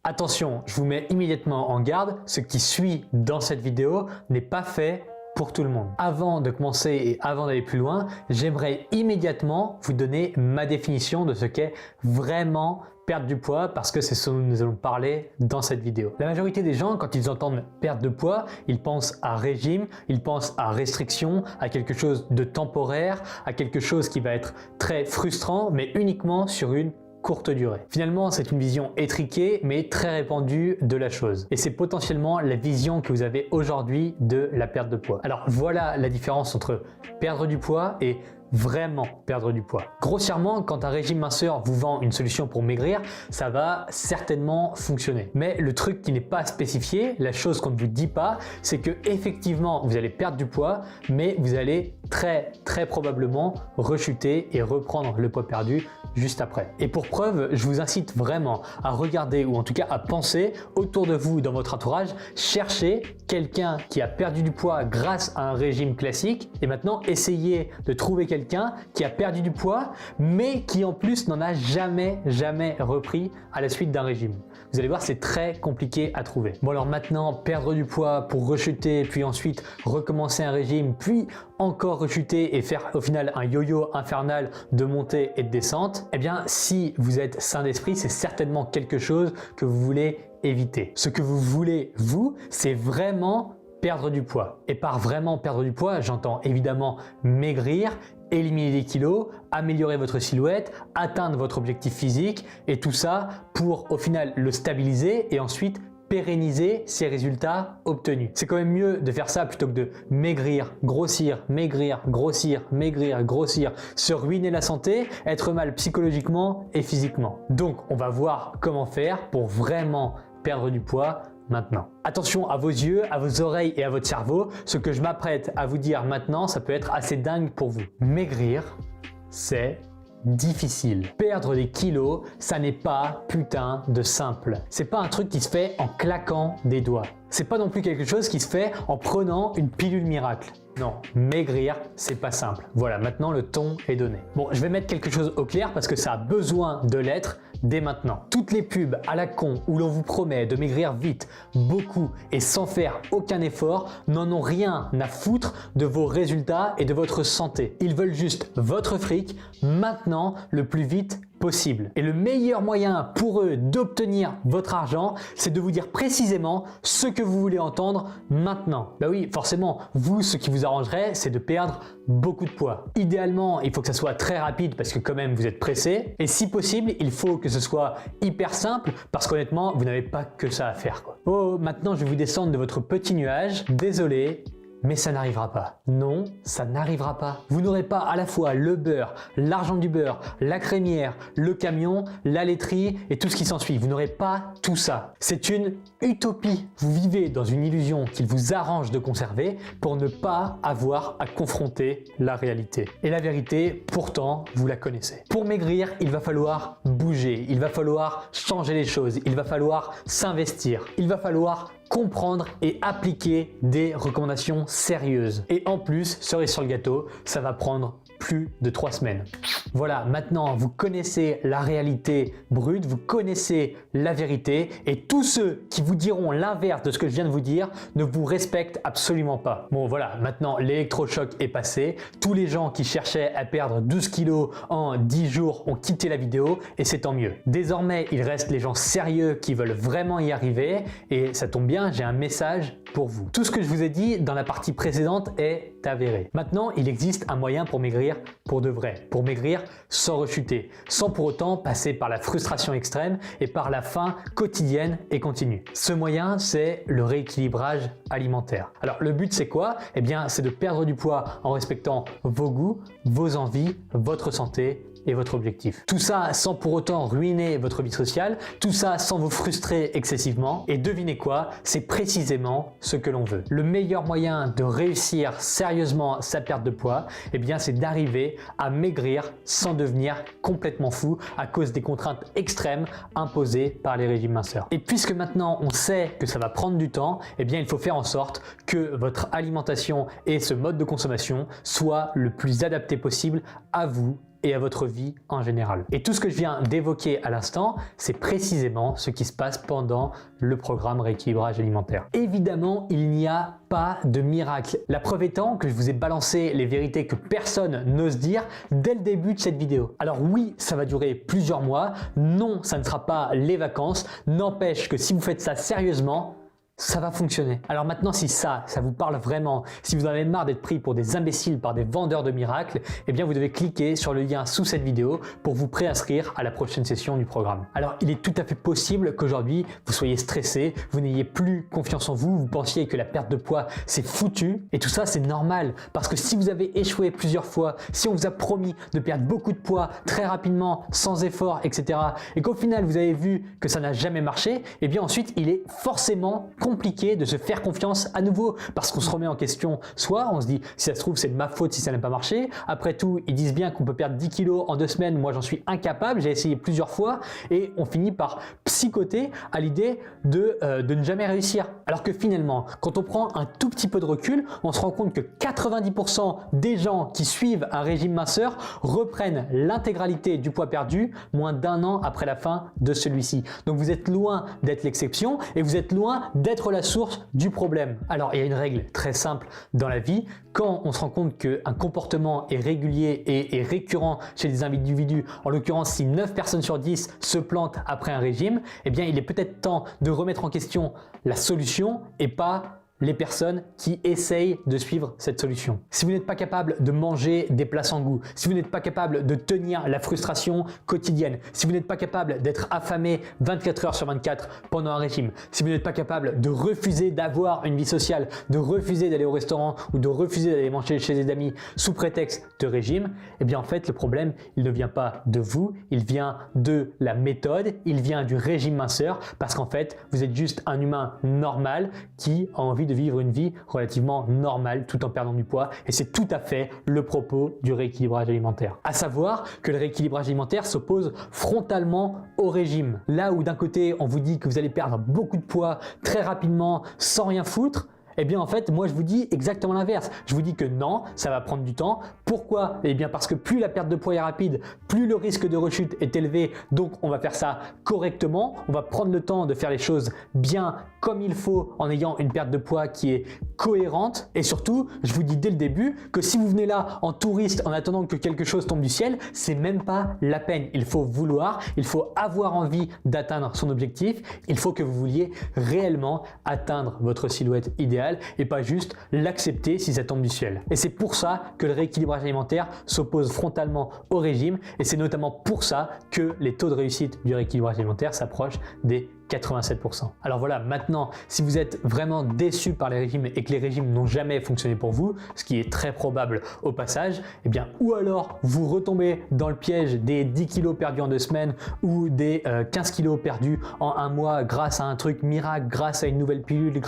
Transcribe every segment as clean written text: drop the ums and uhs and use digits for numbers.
Attention, je vous mets immédiatement en garde, ce qui suit dans cette vidéo n'est pas fait pour tout le monde. Avant de commencer et avant d'aller plus loin, j'aimerais immédiatement vous donner ma définition de ce qu'est vraiment perdre du poids parce que c'est ce dont nous allons parler dans cette vidéo. La majorité des gens, quand ils entendent perte de poids, ils pensent à régime, ils pensent à restriction, à quelque chose de temporaire, à quelque chose qui va être très frustrant, mais uniquement sur une courte durée. Finalement, c'est une vision étriquée mais très répandue de la chose. Et c'est potentiellement la vision que vous avez aujourd'hui de la perte de poids. Alors voilà la différence entre perdre du poids et vraiment perdre du poids. Grossièrement, quand un régime minceur vous vend une solution pour maigrir, ça va certainement fonctionner. Mais le truc qui n'est pas spécifié, la chose qu'on ne vous dit pas, c'est que effectivement vous allez perdre du poids, mais vous allez très probablement rechuter et reprendre le poids perdu juste après. Et pour preuve, je vous incite vraiment à regarder ou en tout cas à penser autour de vous dans votre entourage, cherchez quelqu'un qui a perdu du poids grâce à un régime classique et maintenant essayez de trouver quelqu'un qui a perdu du poids mais qui en plus n'en a jamais repris à la suite d'un régime. Vous allez voir, c'est très compliqué à trouver. Bon alors maintenant, perdre du poids pour rechuter, puis ensuite recommencer un régime, puis encore rechuter et faire au final un yo-yo infernal de montée et de descente, eh bien si vous êtes sain d'esprit, c'est certainement quelque chose que vous voulez éviter. Ce que vous voulez, vous, c'est vraiment perdre du poids. Et par vraiment perdre du poids, j'entends évidemment maigrir, éliminer des kilos, améliorer votre silhouette, atteindre votre objectif physique et tout ça pour au final le stabiliser et ensuite pérenniser ces résultats obtenus. C'est quand même mieux de faire ça plutôt que de maigrir, grossir, maigrir, grossir, maigrir, grossir, se ruiner la santé, être mal psychologiquement et physiquement. Donc on va voir comment faire pour vraiment perdre du poids maintenant. Attention à vos yeux, à vos oreilles et à votre cerveau. Ce que je m'apprête à vous dire maintenant, ça peut être assez dingue pour vous. Maigrir, c'est difficile. Perdre des kilos, ça n'est pas putain de simple. C'est pas un truc qui se fait en claquant des doigts. C'est pas non plus quelque chose qui se fait en prenant une pilule miracle. Non, maigrir, c'est pas simple. Voilà, maintenant le ton est donné. Bon, je vais mettre quelque chose au clair parce que ça a besoin de l'être dès maintenant. Toutes les pubs à la con où l'on vous promet de maigrir vite, beaucoup et sans faire aucun effort n'en ont rien à foutre de vos résultats et de votre santé. Ils veulent juste votre fric maintenant le plus vite possible. Et le meilleur moyen pour eux d'obtenir votre argent, c'est de vous dire précisément ce que vous voulez entendre maintenant. Bah oui, forcément, vous, ce qui vous arrangerait, c'est de perdre beaucoup de poids. Idéalement, il faut que ça soit très rapide parce que quand même vous êtes pressé. Et si possible, il faut que ce soit hyper simple parce qu'honnêtement, vous n'avez pas que ça à faire, quoi. Oh, maintenant je vais vous descendre de votre petit nuage. Désolé, mais ça n'arrivera pas. Non, ça n'arrivera pas. Vous n'aurez pas à la fois le beurre, l'argent du beurre, la crémière, le camion, la laiterie et tout ce qui s'ensuit. Vous n'aurez pas tout ça. C'est une utopie. Vous vivez dans une illusion qu'il vous arrange de conserver pour ne pas avoir à confronter la réalité. Et la vérité, pourtant, vous la connaissez. Pour maigrir, il va falloir bouger, il va falloir changer les choses, il va falloir s'investir, il va falloir comprendre et appliquer des recommandations sérieuses. Et en plus, cerise sur le gâteau, ça va prendre plus de 3 semaines. Voilà, maintenant vous connaissez la réalité brute, vous connaissez la vérité et tous ceux qui vous diront l'inverse de ce que je viens de vous dire ne vous respectent absolument pas. Bon voilà, maintenant l'électrochoc est passé, tous les gens qui cherchaient à perdre 12 kilos en 10 jours ont quitté la vidéo et c'est tant mieux. Désormais, il reste les gens sérieux qui veulent vraiment y arriver et ça tombe bien, j'ai un message pour vous. Tout ce que je vous ai dit dans la partie précédente est avéré. Maintenant, il existe un moyen pour maigrir pour de vrai, pour maigrir sans rechuter, sans pour autant passer par la frustration extrême et par la faim quotidienne et continue. Ce moyen, c'est le rééquilibrage alimentaire. Alors le but c'est quoi? Eh bien c'est de perdre du poids en respectant vos goûts, vos envies, votre santé et votre objectif. Tout ça sans pour autant ruiner votre vie sociale, tout ça sans vous frustrer excessivement et devinez quoi? C'est précisément ce que l'on veut. Le meilleur moyen de réussir sérieusement sa perte de poids, eh bien c'est d'arriver à maigrir sans devenir complètement fou à cause des contraintes extrêmes imposées par les régimes minceurs. Et puisque maintenant on sait que ça va prendre du temps, eh bien il faut faire en sorte que votre alimentation et ce mode de consommation soient le plus adapté possible à vous et à votre vie en général. Et tout ce que je viens d'évoquer à l'instant, c'est précisément ce qui se passe pendant le programme rééquilibrage alimentaire. Évidemment, il n'y a pas de miracle. La preuve étant que je vous ai balancé les vérités que personne n'ose dire dès le début de cette vidéo. Alors oui, ça va durer plusieurs mois. Non, ça ne sera pas les vacances. N'empêche que si vous faites ça sérieusement, ça va fonctionner. Alors maintenant, si ça vous parle vraiment, si vous en avez marre d'être pris pour des imbéciles par des vendeurs de miracles, eh bien vous devez cliquer sur le lien sous cette vidéo pour vous préinscrire à la prochaine session du programme. Alors il est tout à fait possible qu'aujourd'hui vous soyez stressé, vous n'ayez plus confiance en vous, vous pensiez que la perte de poids c'est foutu, et tout ça c'est normal parce que si vous avez échoué plusieurs fois, si on vous a promis de perdre beaucoup de poids très rapidement, sans effort, etc. et qu'au final vous avez vu que ça n'a jamais marché, eh bien ensuite il est forcément compliqué de se faire confiance à nouveau parce qu'on se remet en question. Soit on se dit si ça se trouve c'est de ma faute si ça n'a pas marché. Après tout, ils disent bien qu'on peut perdre 10 kilos en 2 semaines. Moi j'en suis incapable, j'ai essayé plusieurs fois et on finit par psychoter à l'idée de ne jamais réussir. Alors que finalement, quand on prend un tout petit peu de recul, on se rend compte que 90% des gens qui suivent un régime minceur reprennent l'intégralité du poids perdu moins d'1 an après la fin de celui-ci. Donc vous êtes loin d'être l'exception et vous êtes loin d'être la source du problème. Alors il y a une règle très simple dans la vie, quand on se rend compte qu'un comportement est régulier et récurrent chez des individus, en l'occurrence si 9 personnes sur 10 se plantent après un régime, eh bien il est peut-être temps de remettre en question la solution et pas les personnes qui essayent de suivre cette solution. Si vous n'êtes pas capable de manger des plats sans goût, si vous n'êtes pas capable de tenir la frustration quotidienne, si vous n'êtes pas capable d'être affamé 24 heures sur 24 pendant un régime, si vous n'êtes pas capable de refuser d'avoir une vie sociale, de refuser d'aller au restaurant ou de refuser d'aller manger chez des amis sous prétexte de régime, eh bien en fait le problème il ne vient pas de vous, il vient de la méthode, il vient du régime minceur parce qu'en fait vous êtes juste un humain normal qui a envie de vivre une vie relativement normale tout en perdant du poids, et c'est tout à fait le propos du rééquilibrage alimentaire. À savoir que le rééquilibrage alimentaire s'oppose frontalement au régime. Là où d'un côté on vous dit que vous allez perdre beaucoup de poids très rapidement sans rien foutre, eh bien en fait moi je vous dis exactement l'inverse. Je vous dis que non, ça va prendre du temps. Pourquoi? Eh bien parce que plus la perte de poids est rapide, plus le risque de rechute est élevé, donc on va faire ça correctement, on va prendre le temps de faire les choses bien comme il faut en ayant une perte de poids qui est cohérente, et surtout je vous dis dès le début que si vous venez là en touriste en attendant que quelque chose tombe du ciel, c'est même pas la peine. Il faut vouloir, il faut avoir envie d'atteindre son objectif, il faut que vous vouliez réellement atteindre votre silhouette idéale et pas juste l'accepter si ça tombe du ciel. Et c'est pour ça que le rééquilibrage alimentaire s'oppose frontalement au régime, et c'est notamment pour ça que les taux de réussite du rééquilibrage alimentaire s'approchent des 87%. Alors voilà, maintenant, si vous êtes vraiment déçu par les régimes et que les régimes n'ont jamais fonctionné pour vous, ce qui est très probable au passage, eh bien, ou alors vous retombez dans le piège des 10 kilos perdus en 2 semaines ou des 15 kilos perdus en 1 mois grâce à un truc miracle, grâce à une nouvelle pilule,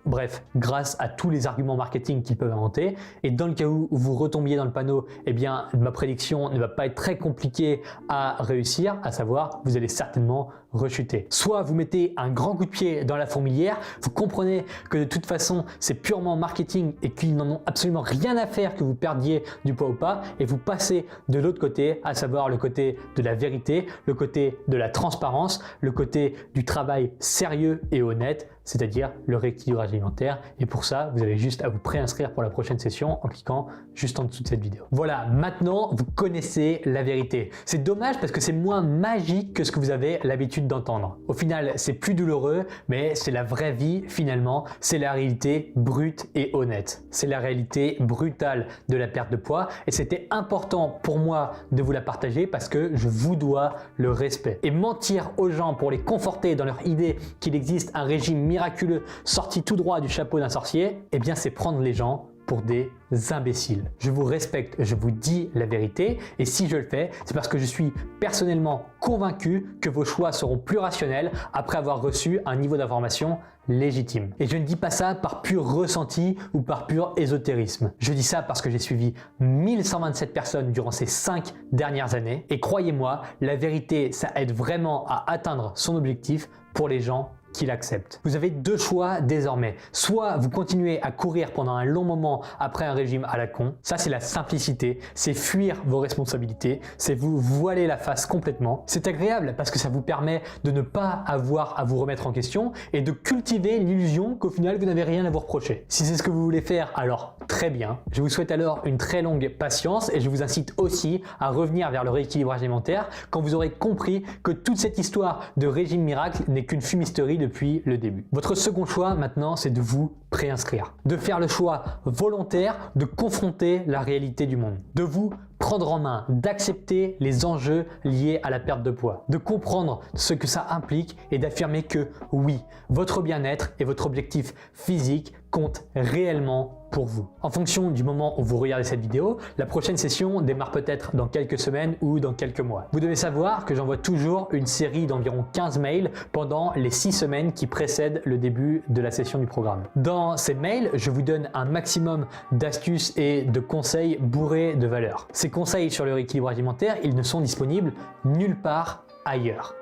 bref, grâce à tous les arguments marketing qu'ils peuvent inventer. Et dans le cas où vous retombiez dans le panneau, eh bien, ma prédiction ne va pas être très compliquée à réussir, à savoir, vous allez certainement rechuter. Soit vous mettez un grand coup de pied dans la fourmilière, vous comprenez que de toute façon, c'est purement marketing et qu'ils n'en ont absolument rien à faire que vous perdiez du poids ou pas, et vous passez de l'autre côté, à savoir le côté de la vérité, le côté de la transparence, le côté du travail sérieux et honnête, c'est-à-dire le rééquilibrage alimentaire. Et pour ça, vous avez juste à vous préinscrire pour la prochaine session en cliquant juste en dessous de cette vidéo. Voilà, maintenant vous connaissez la vérité. C'est dommage parce que c'est moins magique que ce que vous avez l'habitude d'entendre. Au final, c'est plus douloureux, mais c'est la vraie vie finalement. C'est la réalité brute et honnête. C'est la réalité brutale de la perte de poids, et c'était important pour moi de vous la partager parce que je vous dois le respect. Et mentir aux gens pour les conforter dans leur idée qu'il existe un régime miraculeux sorti tout droit du chapeau d'un sorcier, eh bien c'est prendre les gens pour des imbéciles. Je vous respecte, je vous dis la vérité, et si je le fais, c'est parce que je suis personnellement convaincu que vos choix seront plus rationnels après avoir reçu un niveau d'information légitime. Et je ne dis pas ça par pur ressenti ou par pur ésotérisme. Je dis ça parce que j'ai suivi 1127 personnes durant ces 5 dernières années, et croyez-moi, la vérité, ça aide vraiment à atteindre son objectif pour les gens qu'il accepte. Vous avez deux choix désormais. Soit vous continuez à courir pendant un long moment après un régime à la con, ça c'est la simplicité, c'est fuir vos responsabilités, c'est vous voiler la face complètement. C'est agréable parce que ça vous permet de ne pas avoir à vous remettre en question et de cultiver l'illusion qu'au final vous n'avez rien à vous reprocher. Si c'est ce que vous voulez faire, alors très bien. Je vous souhaite alors une très longue patience et je vous incite aussi à revenir vers le rééquilibrage alimentaire quand vous aurez compris que toute cette histoire de régime miracle n'est qu'une fumisterie depuis le début. Votre second choix maintenant, c'est de vous préinscrire, de faire le choix volontaire de confronter la réalité du monde, de vous prendre en main, d'accepter les enjeux liés à la perte de poids, de comprendre ce que ça implique et d'affirmer que oui, votre bien-être et votre objectif physique comptent réellement pour vous. En fonction du moment où vous regardez cette vidéo, la prochaine session démarre peut-être dans quelques semaines ou dans quelques mois. Vous devez savoir que j'envoie toujours une série d'environ 15 mails pendant les 6 semaines qui précèdent le début de la session du programme. Dans ces mails, je vous donne un maximum d'astuces et de conseils bourrés de valeur. Ces conseils sur le rééquilibrage alimentaire, ils ne sont disponibles nulle part ailleurs.